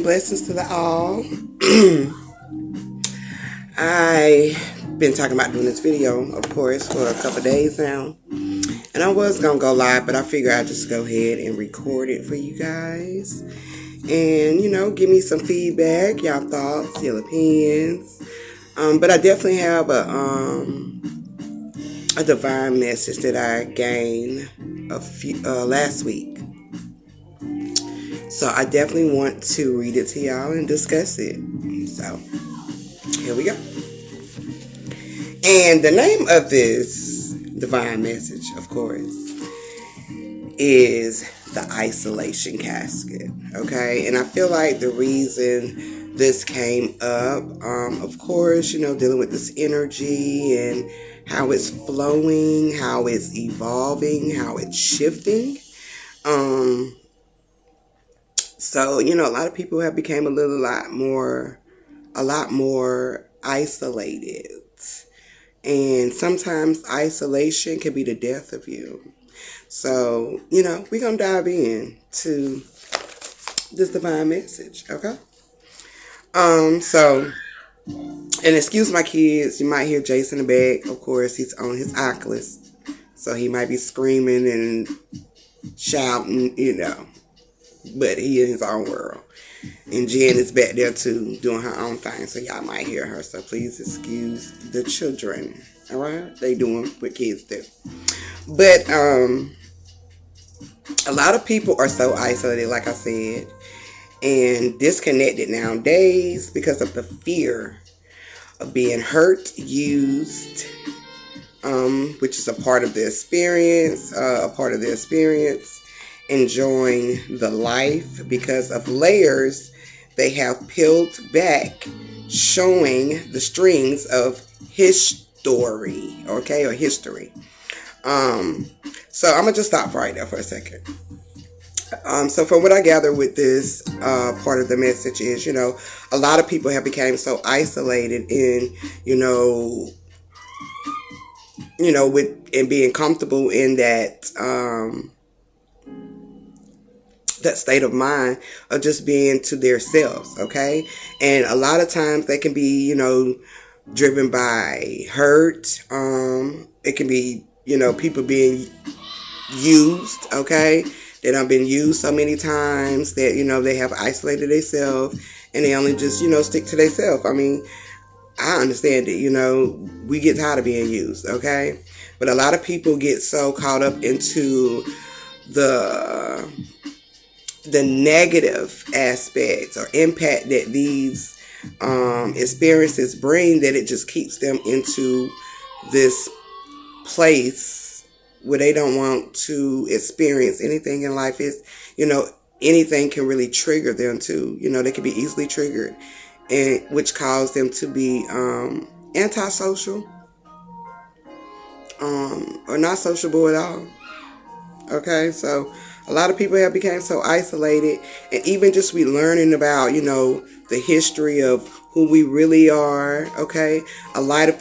blessings to the all. I've been talking about doing this video, of course, for a couple days now. And I was going to go live, but I figured I'd just go ahead and record it for you guys. And, give me some feedback, y'all thoughts, your opinions. But I definitely have a divine message that I gained last week. So I definitely want to read it to y'all and discuss it. So here we go. And the name of this divine message, of course, is the Isolation Casket. Okay, and I feel like the reason this came up, of course, dealing with this energy and how it's flowing, how it's evolving, how it's shifting. So, a lot of people have become a lot more isolated. And sometimes isolation can be the death of you. So, we're going to dive in to this divine message, okay? And excuse my kids, you might hear Jason in the back. Of course, he's on his Oculus. So he might be screaming and shouting, but he in his own world. And Jen is back there too, doing her own thing, so y'all might hear her. So please excuse the children, all right? They doing what kids do. But a lot of people are so isolated, like I said, and disconnected nowadays because of the fear of being hurt, used, which is a part of the experience, enjoying the life because of layers they have peeled back, showing the strings of his story, okay, or history. So I'm gonna just stop right there for a second. So from what I gather with this part of the message is, a lot of people have become so isolated in, with and being comfortable in that that state of mind of just being to their selves, okay? And a lot of times they can be, driven by hurt. It can be, people being used, okay? They done been used so many times that, they have isolated themselves and they only just, stick to themselves. I mean, I understand it, we get tired of being used, okay? But a lot of people get so caught up into the negative aspects or impact that these experiences bring, that it just keeps them into this place where they don't want to experience anything in life. Is anything can really trigger them too. They can be easily triggered, and which cause them to be antisocial, or not sociable at all. Okay, so a lot of people have become so isolated, and even just we learning about, the history of who we really are. Okay, a lot of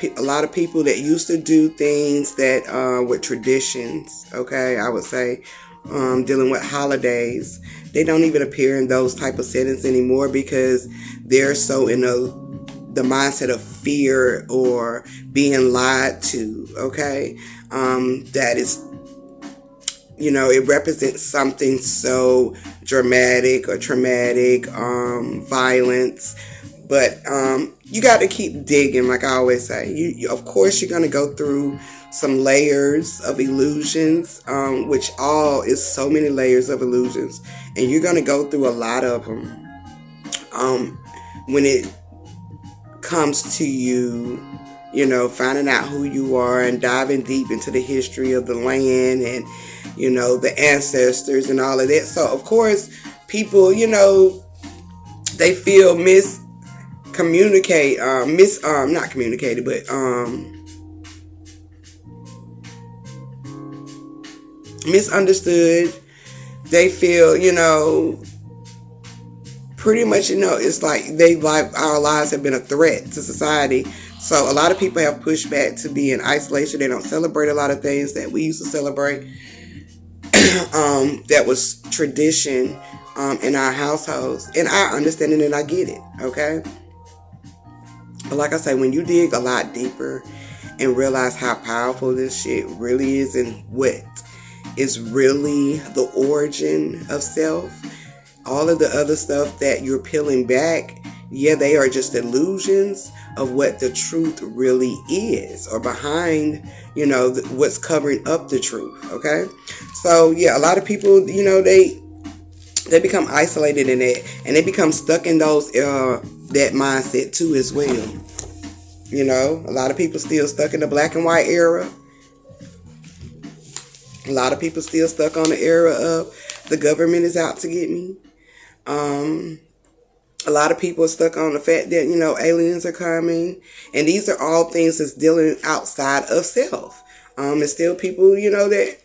people that used to do things that were traditions. Okay, I would say dealing with holidays, they don't even appear in those type of settings anymore because they're so in the mindset of fear or being lied to. Okay, that is. It represents something so dramatic or traumatic, violence. But you got to keep digging, like I always say. You of course, you're going to go through some layers of illusions, which all is so many layers of illusions. And you're going to go through a lot of them when it comes to you, finding out who you are and diving deep into the history of the land and the ancestors and all of that. So, of course, people, they feel misunderstood. They feel, pretty much, it's like our lives have been a threat to society. So a lot of people have pushed back to be in isolation. They don't celebrate a lot of things that we used to celebrate. That was tradition in our households. And I understand it and I get it, okay? But like I say, when you dig a lot deeper and realize how powerful this shit really is and what is really the origin of self, all of the other stuff that you're peeling back, yeah, they are just illusions of what the truth really is, or behind, what's covering up the truth, okay? So, yeah, a lot of people, they become isolated in it, and they become stuck in that mindset too as well. A lot of people still stuck in the black and white era. A lot of people still stuck on the era of the government is out to get me. A lot of people are stuck on the fact that, aliens are coming. And these are all things that's dealing outside of self. And still people, that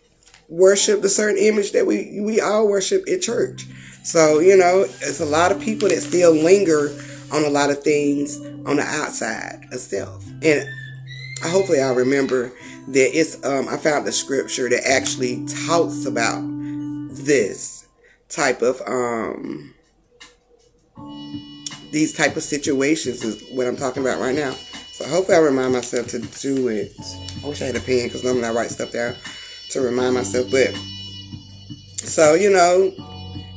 worship the certain image that we all worship in church. So, it's a lot of people that still linger on a lot of things on the outside of self. And hopefully I'll remember that it's, I found the scripture that actually talks about this type of, these type of situations is what I'm talking about right now. So hopefully I remind myself to do it. I wish I had a pen because normally I write stuff down to remind myself. But so,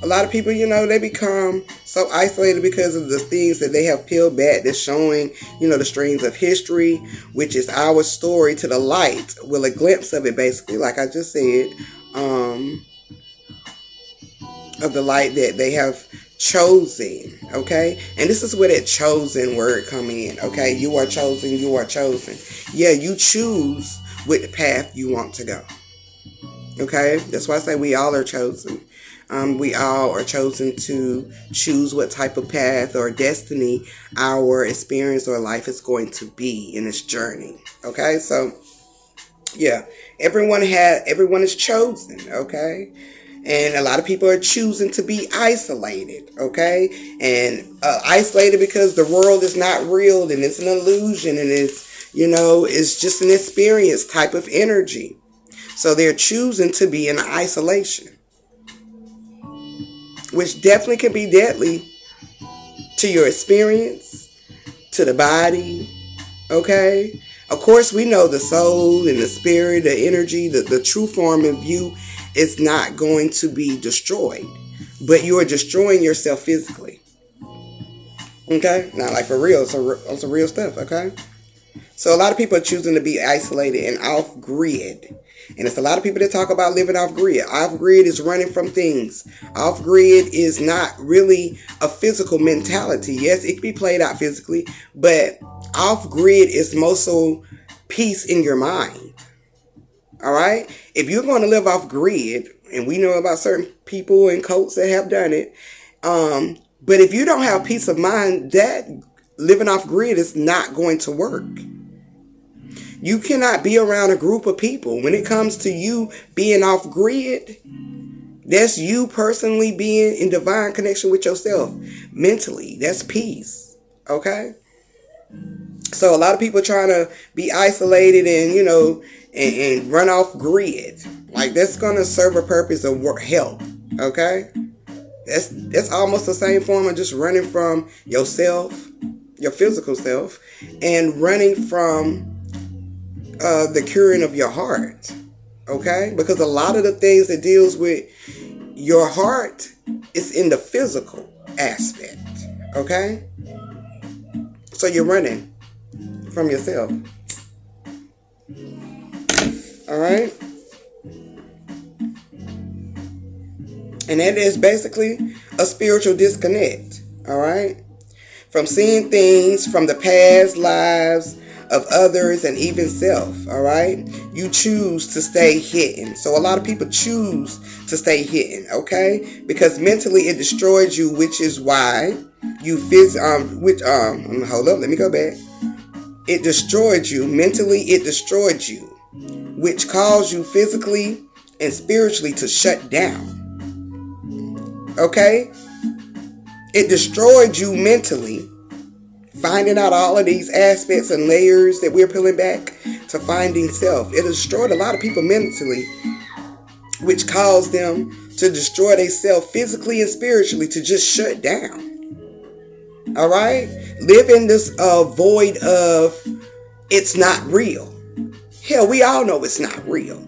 a lot of people, they become so isolated because of the things that they have peeled back that's showing, the strings of history, which is our story to the light. Well, a glimpse of it basically, like I just said, of the light that they have chosen, okay? And this is where that chosen word come in, okay? You are chosen, you are chosen. Yeah, you choose which path you want to go, okay? That's why I say we all are chosen. We all are chosen to choose what type of path or destiny our experience or life is going to be in this journey, okay? So, yeah, everyone is chosen, okay? And a lot of people are choosing to be isolated, okay? And isolated because the world is not real and it's an illusion and it's, it's just an experience type of energy. So they're choosing to be in isolation, which definitely can be deadly to your experience, to the body, okay? Of course, we know the soul and the spirit, the energy, the true form of you is not going to be destroyed, but you are destroying yourself physically. Okay? Not like for real. It's a real stuff, okay? So a lot of people are choosing to be isolated and off grid. And it's a lot of people that talk about living off grid. Off grid is running from things. Off grid is not really a physical mentality. Yes, it can be played out physically, but off grid is most so peace in your mind. All right? If you're going to live off grid, and we know about certain people and cults that have done it, but if you don't have peace of mind, that living off grid is not going to work. You cannot be around a group of people. When it comes to you being off grid, that's you personally being in divine connection with yourself mentally. That's peace. Okay? So a lot of people trying to be isolated and, and run off grid. Like, that's going to serve a purpose of help. Okay? That's almost the same form of just running from yourself, your physical self, and running from the curing of your heart. Okay? Because a lot of the things that deals with your heart is in the physical aspect. Okay? So you're running from yourself. Alright? And that is basically a spiritual disconnect. Alright? From seeing things from the past lives of others and even self. Alright? You choose to stay hidden. So a lot of people choose to stay hidden. Okay? Because mentally it destroys you, which is why you hold up, let me go back. It destroyed you. Mentally it destroyed you, which caused you physically and spiritually to shut down. Okay? It destroyed you mentally, finding out all of these aspects and layers that we're peeling back to finding self. It destroyed a lot of people mentally. which caused them to destroy themselves physically and spiritually, to just shut down. All right? Live in this void of it's not real. Hell, we all know it's not real.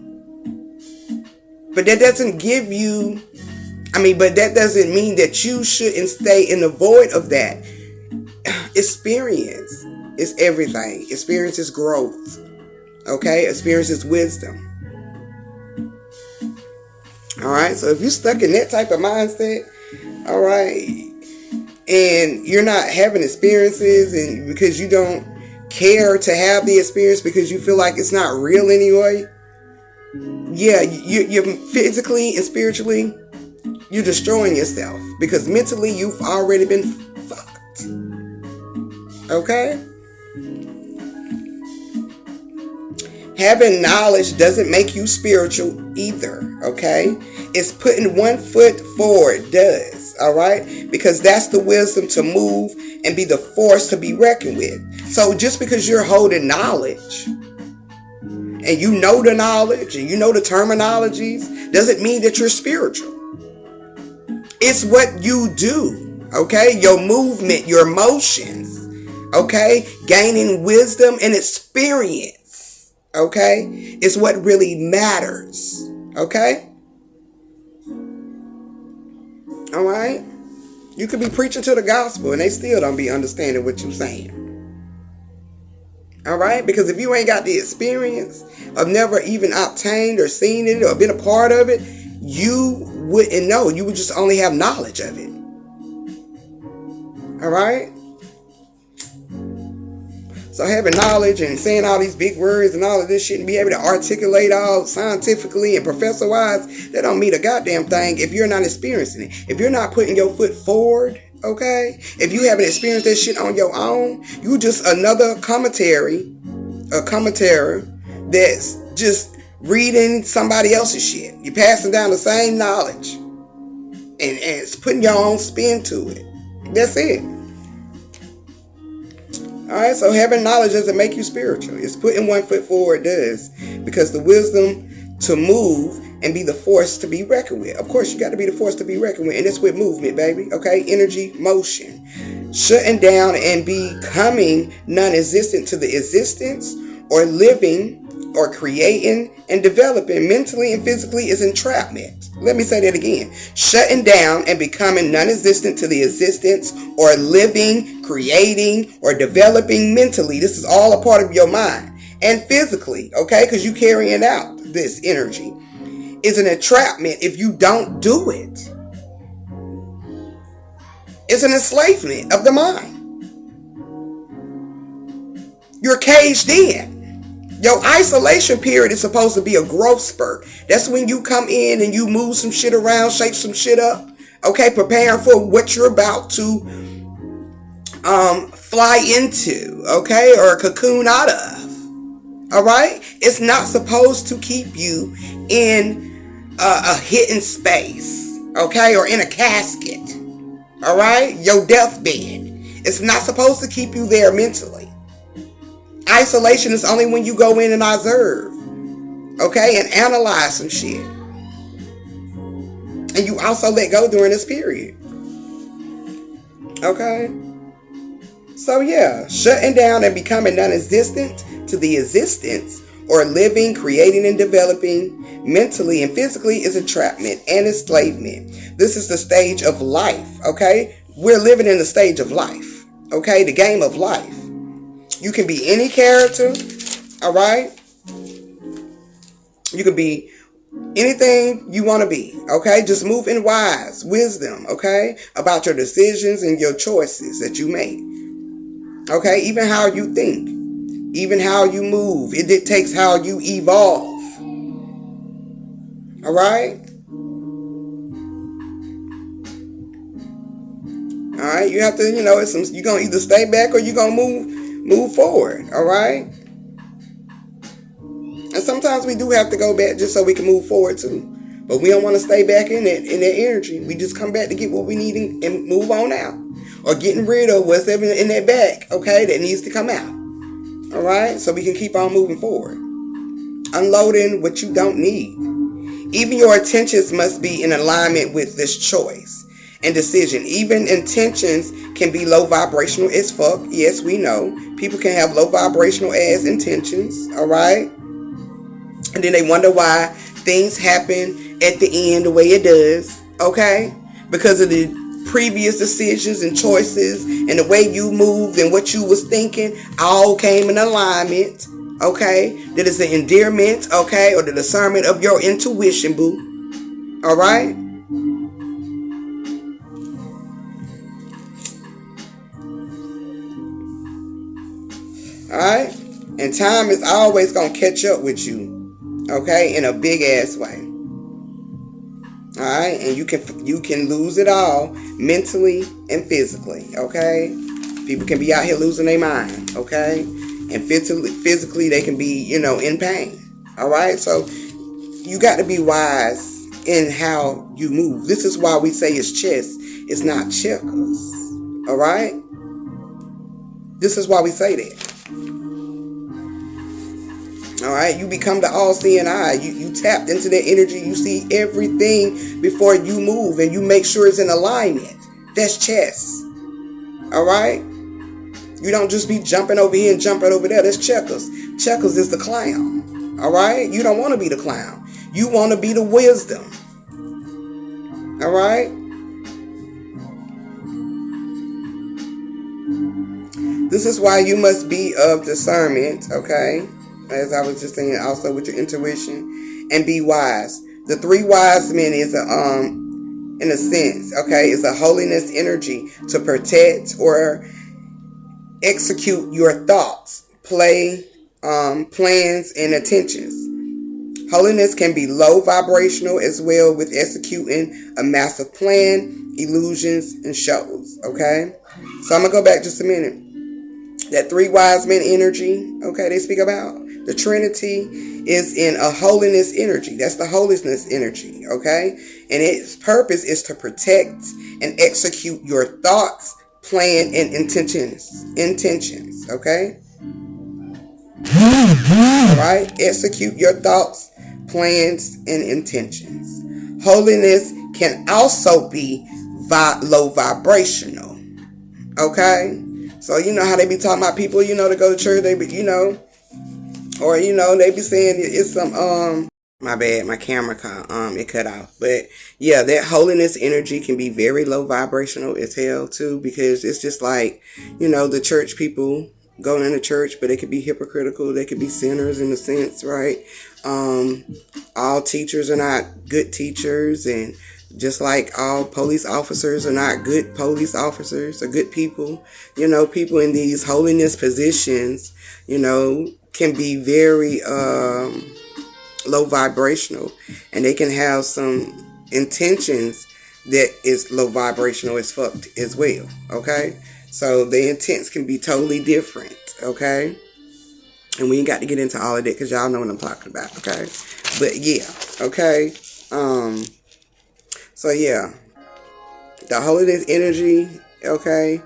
But that doesn't give you, but that doesn't mean that you shouldn't stay in the void of that. Experience is everything. Experience is growth. Okay? Experience is wisdom. Alright? So if you're stuck in that type of mindset, alright, and you're not having experiences, and because you don't care to have the experience because you feel like it's not real anyway, yeah, you're physically and spiritually, you're destroying yourself, because mentally you've already been fucked. Okay? Having knowledge doesn't make you spiritual either. Okay? It's putting one foot forward does. Alright? Because that's the wisdom to move and be the force to be reckoned with. So just because you're holding knowledge, and you know the knowledge, and you know the terminologies, doesn't mean that you're spiritual. It's what you do, okay? Your movement, your motions, okay? Gaining wisdom and experience, okay? Is what really matters, okay? All right? You could be preaching to the gospel and they still don't be understanding what you're saying. All right? Because if you ain't got the experience of never even obtained or seen it or been a part of it, you wouldn't know. You would just only have knowledge of it. All right? So having knowledge and saying all these big words and all of this shit and be able to articulate all scientifically and professor-wise, that don't mean a goddamn thing if you're not experiencing it. If you're not putting your foot forward, okay? If you haven't experienced that shit on your own, you just another commentator that's just reading somebody else's shit. You're passing down the same knowledge and it's putting your own spin to it. That's it. Alright, so having knowledge doesn't make you spiritual. It's putting one foot forward does. Because the wisdom to move and be the force to be reckoned with. Of course, you got to be the force to be reckoned with. And it's with movement, baby. Okay? Energy, motion. Shutting down and becoming non-existent to the existence or living or creating and developing mentally and physically is entrapment. Let me say that again. Shutting down and becoming non-existent to the existence or living, creating, or developing mentally. This is all a part of your mind. And physically, okay? Because you're carrying out this energy. Is an entrapment if you don't do it. It's an enslavement of the mind. You're caged in. Your isolation period is supposed to be a growth spurt. That's when you come in and you move some shit around, shake some shit up. Okay, preparing for what you're about to fly into. Okay, or cocoon out of. Alright? It's not supposed to keep you in a hidden space. Okay, or in a casket. Alright? Your deathbed. It's not supposed to keep you there mentally. Isolation is only when you go in and observe, okay, and analyze some shit. And you also let go during this period. Okay? So yeah, shutting down and becoming non-existent to the existence or living, creating, and developing mentally and physically is entrapment and enslavement. This is the stage of life, okay? We're living in the stage of life, okay? The game of life. You can be any character, all right? You can be anything you want to be, okay? Just move in wisdom, okay? About your decisions and your choices that you make, okay? Even how you think, even how you move. It dictates how you evolve, all right? All right, you have to, you're going to either stay back or you're going to move forward, all right? And sometimes we do have to go back just so we can move forward too. But we don't want to stay back in that energy. We just come back to get what we need and move on out. Or getting rid of what's in that back, okay, that needs to come out. All right? So we can keep on moving forward. Unloading what you don't need. Even your intentions must be in alignment with this choice and decision. Even intentions can be low vibrational as fuck. Yes, we know. People can have low vibrational as intentions, all right? And then they wonder why things happen at the end the way it does, okay? Because of the previous decisions and choices and the way you moved and what you was thinking all came in alignment, okay? That is the endearment, okay, or the discernment of your intuition, boo. All right? All right? And time is always going to catch up with you, okay, in a big ass way. All right? And you can lose it all mentally and physically, okay? People can be out here losing their mind, okay? And physically they can be, in pain. All right? So you got to be wise in how you move. This is why we say it's chess. It's not checkers. All right? This is why we say that. All right, you become the all-seeing eye. You tapped into that energy. You see everything before you move, and you make sure it's in alignment. That's chess. All right? You don't just be jumping over here and jumping over there. That's checkers. Checkers is the clown. All right? You don't want to be the clown. You want to be the wisdom. All right? This is why you must be of discernment, okay? As I was just saying, also with your intuition, and be wise. The three wise men is in a sense, okay, is a holiness energy to protect or execute your thoughts, plans, and intentions. Holiness can be low vibrational as well, with executing a massive plan, illusions, and shows, okay? So I'm going to go back just a minute. That three wise men energy, okay, they speak about. The Trinity is in a holiness energy. That's the holiness energy, okay? And its purpose is to protect and execute your thoughts, plan, and intentions, okay? All right? Execute your thoughts, plans, and intentions. Holiness can also be low vibrational, okay? So, you know how they be talking about people, to go to church, they be, or, they be saying it's some, my bad, my camera, it cut off. But, yeah, that holiness energy can be very low vibrational as hell, too, because it's just like, the church people going into church, but they could be hypocritical, they could be sinners in a sense, right? All teachers are not good teachers, and just like all police officers are not good police officers or good people, people in these holiness positions, can be very low vibrational, and they can have some intentions that is low vibrational as fuck as well, okay? So the intents can be totally different, okay? And we ain't got to get into all of that because y'all know what I'm talking about, okay? But yeah, okay? So yeah, the holiness energy, okay,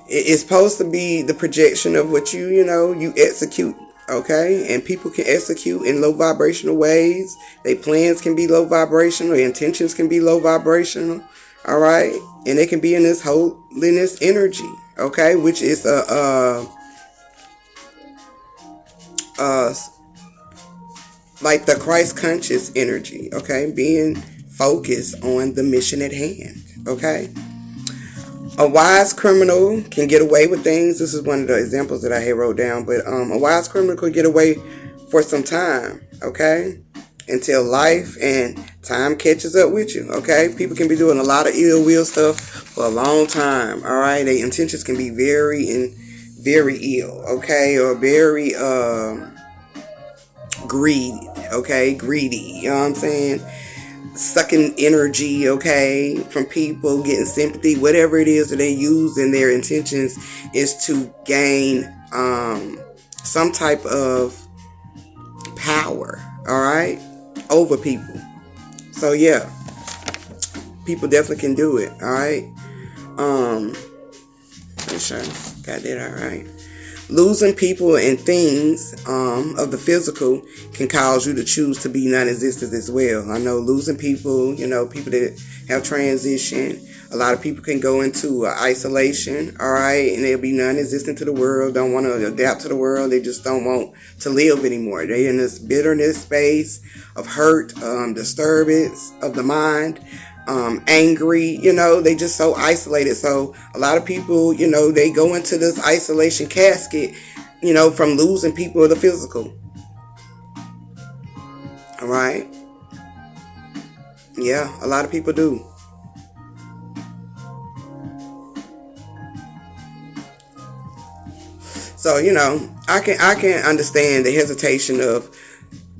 it's supposed to be the projection of what you execute, okay? And people can execute in low vibrational ways. Their plans can be low vibrational. Their intentions can be low vibrational, all right? And they can be in this holiness energy, okay? Which is like the Christ conscious energy, okay? Being focused on the mission at hand, okay? A wise criminal can get away with things. This is one of the examples that I had wrote down. But a wise criminal could get away for some time, okay? Until life and time catches up with you, okay? People can be doing a lot of ill will stuff for a long time, all right? Their intentions can be very ill, okay? Or very greedy, okay? Greedy, you know what I'm saying? Sucking energy, okay, from people, getting sympathy, whatever it is that they use in their intentions is to gain some type of power, all right, over people. So yeah, people definitely can do it, all right. Make sure got that all right. Losing people and things of the physical can cause you to choose to be non-existent as well. I know losing people, people that have transitioned, a lot of people can go into isolation, all right, and they'll be non-existent to the world, don't want to adapt to the world, they just don't want to live anymore. They're in this bitterness space of hurt, disturbance of the mind, angry, they just so isolated. So a lot of people, they go into this isolation casket, from losing people of the physical. All right. Yeah, a lot of people do. So, I can understand the hesitation of,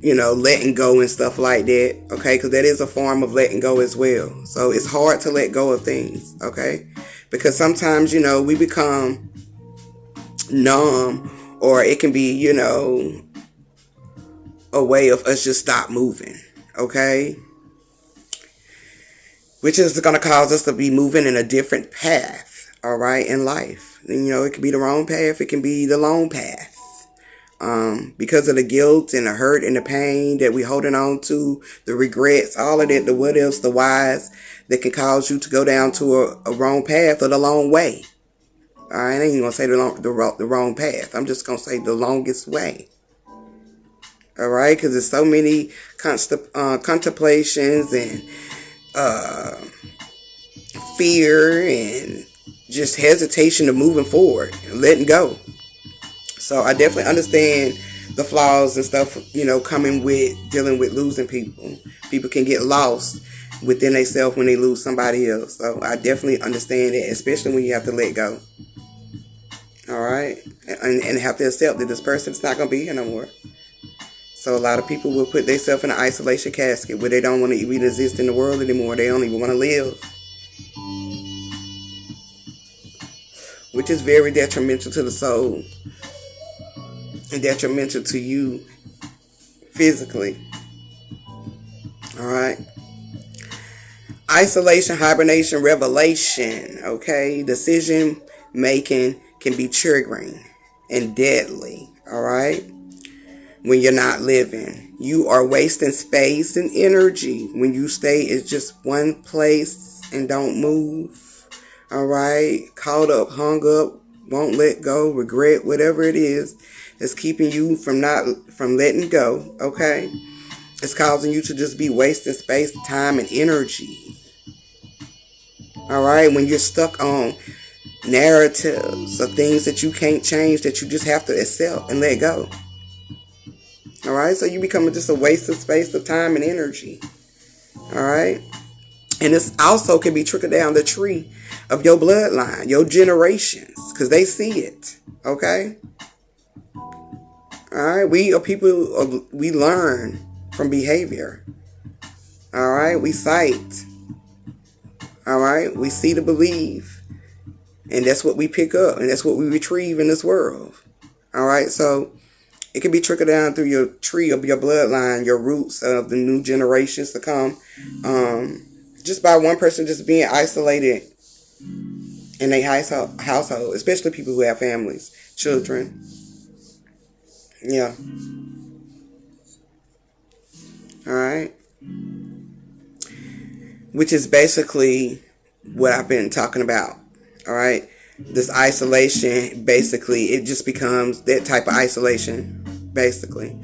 letting go and stuff like that, okay? Because that is a form of letting go as well. So it's hard to let go of things, okay? Because sometimes, we become numb, or it can be, a way of us just stop moving, okay? Which is going to cause us to be moving in a different path, all right, in life. And, it can be the wrong path, it can be the long path. Because of the guilt and the hurt and the pain that we're holding on to, the regrets, all of that, the what ifs, the whys, that can cause you to go down to a wrong path or the long way. All right, I ain't even going to say the wrong path. I'm just going to say the longest way. All right, because there's so many contemplations and fear and just hesitation of moving forward and letting go. So I definitely understand the flaws and stuff, coming with dealing with losing people. People can get lost within themselves when they lose somebody else. So I definitely understand it, especially when you have to let go. All right? And have to accept that this person is not going to be here no more. So a lot of people will put themselves in an isolation casket where they don't want to even exist in the world anymore. They don't even want to live. Which is very detrimental to the soul. And detrimental to you physically. Alright. Isolation, hibernation, revelation. Okay. Decision making can be triggering and deadly. Alright. When you're not living. You are wasting space and energy when you stay in just one place and don't move. Alright. Caught up, hung up, won't let go, regret, whatever it is. It's keeping you from letting go, okay? It's causing you to just be wasting space, time, and energy. All right? When you're stuck on narratives of things that you can't change, that you just have to accept and let go. All right? So you become just a waste of space, of time, and energy. All right? And this also can be trickled down the tree of your bloodline, your generations, because they see it, okay? All right, we are people, we learn from behavior. All right, we sight. All right, we see to believe. And that's what we pick up, and that's what we retrieve in this world. All right, so it can be trickled down through your tree of your bloodline, your roots of the new generations to come. Just by one person just being isolated in their household, especially people who have families, children. Yeah. All right. Which is basically what I've been talking about. All right. This isolation, basically, it just becomes that type of isolation, basically.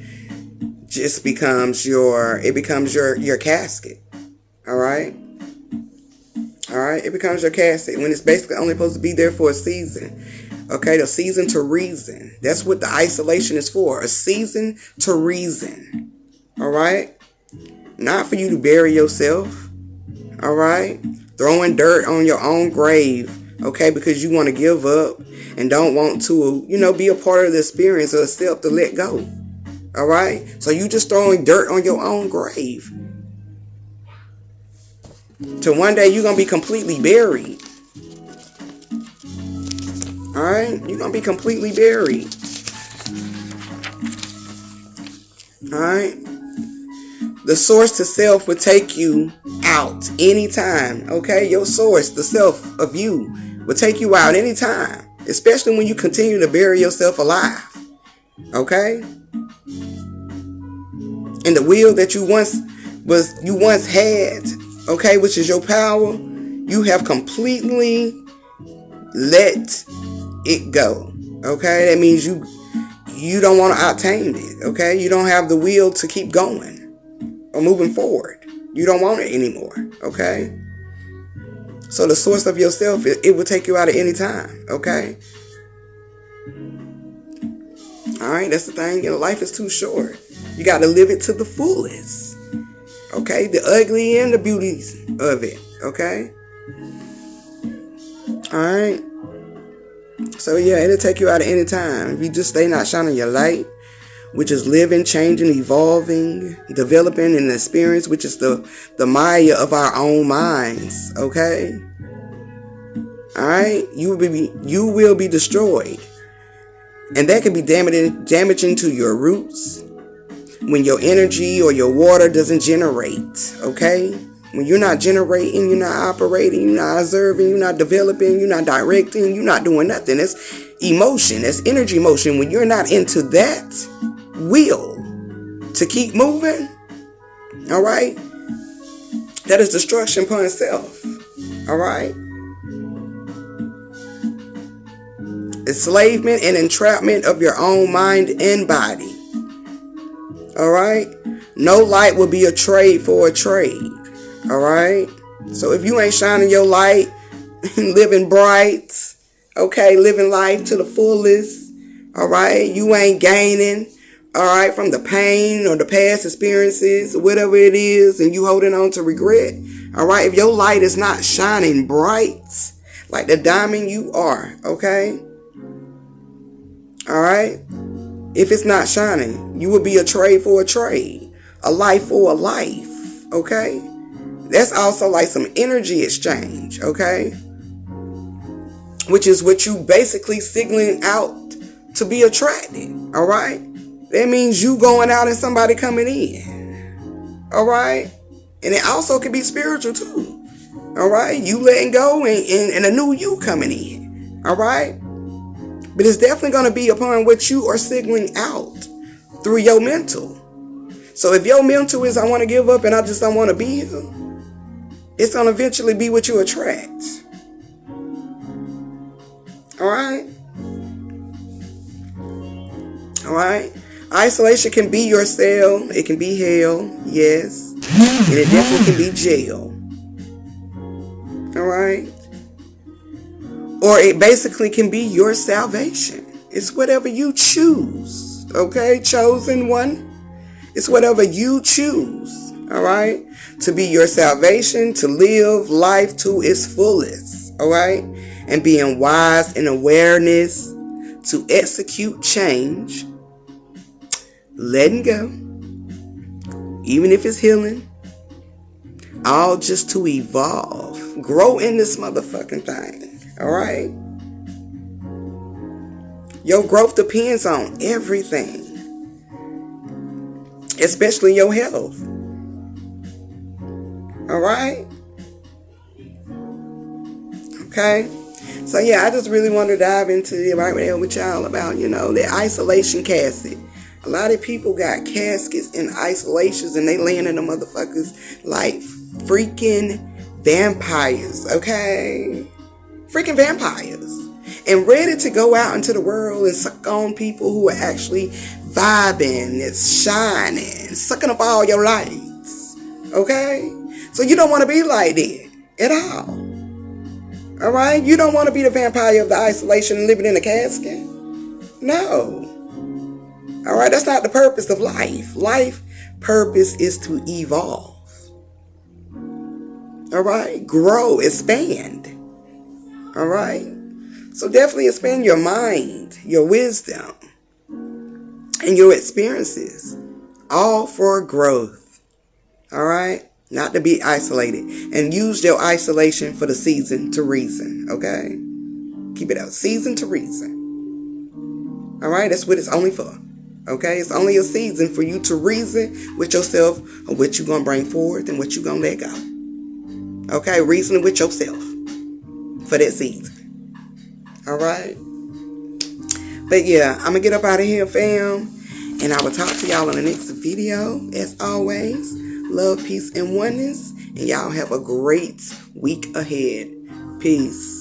Just becomes your casket. All right. All right. It becomes your casket when it's basically only supposed to be there for a season. Okay, the season to reason. That's what the isolation is for. A season to reason. All right? Not for you to bury yourself. All right? Throwing dirt on your own grave. Okay, because you want to give up and don't want to, be a part of the experience or accept to let go. All right? So you just throwing dirt on your own grave. Till one day you're going to be completely buried. Alright? You're going to be completely buried. Alright? The source to self will take you out anytime. Okay? Your source, the self of you, will take you out anytime. especially when you continue to bury yourself alive. Okay? And the will that you once had, okay, which is your power, you have completely let it go. Okay? That means you don't want to obtain it. Okay? You don't have the will to keep going or moving forward. You don't want it anymore. Okay? So the source of yourself, it will take you out at any time. Okay? Alright, that's the thing. Life is too short. You got to live it to the fullest. Okay? The ugly and the beauties of it. Okay? Alright? So yeah, it'll take you out at any time. If you just stay not shining your light, which is living, changing, evolving, developing an experience, which is the Maya of our own minds. Okay? Alright? You will be destroyed. And that can be damaging to your roots when your energy or your water doesn't generate. Okay? When you're not generating, you're not operating, you're not observing, you're not developing, you're not directing, you're not doing nothing. That's emotion. That's energy motion. When you're not into that will to keep moving, all right, that is destruction upon itself. All right? Enslavement and entrapment of your own mind and body. All right? No light will be a trade for a trade. All right? So if you ain't shining your light, living bright, okay, living life to the fullest, all right, you ain't gaining, all right, from the pain or the past experiences, whatever it is, and you holding on to regret, all right, if your light is not shining bright like the diamond you are, okay, all right, if it's not shining, you will be a trade for a trade, a life for a life, okay? That's also like some energy exchange, okay? Which is what you basically signaling out to be attracted, all right? That means you going out and somebody coming in, all right? And it also can be spiritual too, all right? You letting go and a new you coming in, all right? But it's definitely going to be upon what you are signaling out through your mental. So if your mental is, I want to give up and I just don't want to be here, it's going to eventually be what you attract. Alright? Alright? Isolation can be your cell. It can be hell. Yes. And it definitely can be jail. Alright? Or it basically can be your salvation. It's whatever you choose. Okay? Chosen one. It's whatever you choose. Alright? To be your salvation, to live life to its fullest, all right? And being wise in awareness, to execute change, letting go, even if it's healing, all just to evolve, grow in this motherfucking thing, all right? Your growth depends on everything, especially your health. Alright? Okay? So yeah, I just really want to dive into it right there with y'all about, the isolation casket. A lot of people got caskets and isolations and they laying in the motherfuckers like freaking vampires, okay? Freaking vampires. And ready to go out into the world and suck on people who are actually vibing, it's shining, sucking up all your lights, okay? So you don't want to be like that at all. All right? You don't want to be the vampire of the isolation living in a casket. No. All right? That's not the purpose of life. Life purpose is to evolve. All right? Grow, expand. All right? So definitely expand your mind, your wisdom, and your experiences. All for growth. All right? Not to be isolated. And use your isolation for the season to reason. Okay? Keep it out. Season to reason. Alright? That's what it's only for. Okay? It's only a season for you to reason with yourself on what you're going to bring forward and what you're going to let go. Okay? Reasoning with yourself for that season. Alright? But yeah, I'm gonna get up out of here, fam, and I will talk to y'all in the next video. As always, love, peace, and oneness, and y'all have a great week ahead. Peace.